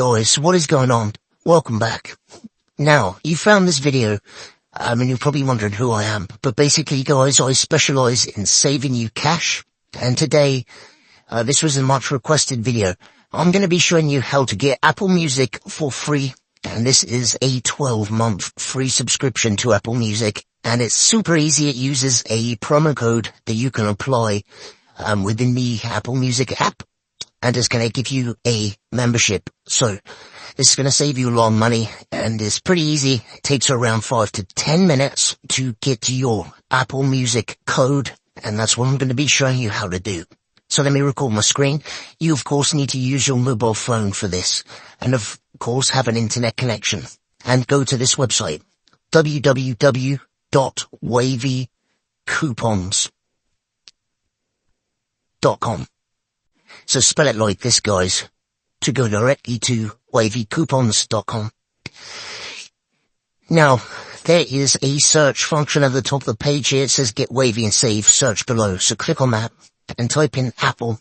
guys, what is going on? Welcome back. Now, you found this video, and you're probably wondering who I am, but basically guys, I specialize in saving you cash, and today, this was a much requested video. I'm gonna be showing you how to get Apple Music for free, and this is a 12-month free subscription to Apple Music, and it's super easy. It uses a promo code that you can apply, within the Apple Music app, and it's going to give you a membership. So this is going to save you a lot of money, and it's pretty easy. It takes around 5 to 10 minutes to get your Apple Music code, and that's what I'm going to be showing you how to do. So let me record my screen. You of course need to use your mobile phone for this, and of course have an internet connection, and go to this website, www.wavycoupons.com. So spell it like this, guys, to go directly to wavycoupons.com. Now, there is a search function at the top of the page here. It says get Wavy and save, search below. So click on that and type in Apple.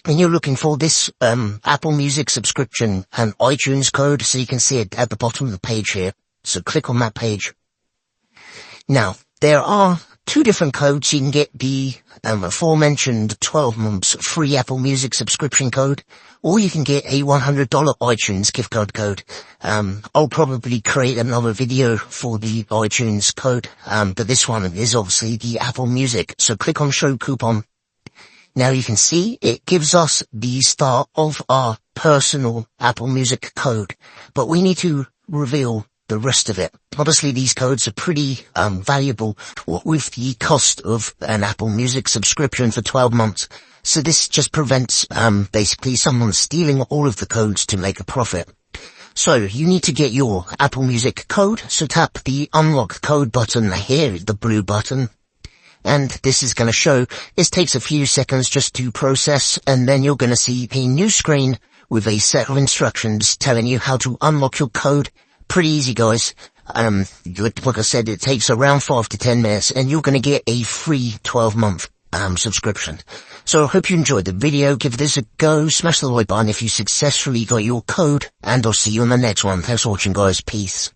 And you're looking for this Apple Music subscription and iTunes code, so you can see it at the bottom of the page here. So click on that page. Now, there are two different codes. You can get the aforementioned 12 months free Apple Music subscription code, or you can get a $100 iTunes gift code. I'll probably create another video for the iTunes code, but this one is obviously the Apple Music. So click on show coupon. Now you can see it gives us the start of our personal Apple Music code, but we need to reveal the rest of it. Obviously these codes are pretty valuable with the cost of an Apple Music subscription for 12 months. So this just prevents basically someone stealing all of the codes to make a profit. So you need to get your Apple Music code. So tap the unlock code button here, the blue button. And this is going to show, this takes a few seconds just to process, and then you're going to see a new screen with a set of instructions telling you how to unlock your code. Pretty easy, guys. Like I said, it takes around 5 to 10 minutes, and you're going to get a free 12-month subscription. So I hope you enjoyed the video. Give this a go. Smash the like button if you successfully got your code, and I'll see you in the next one. Thanks for watching, guys. Peace.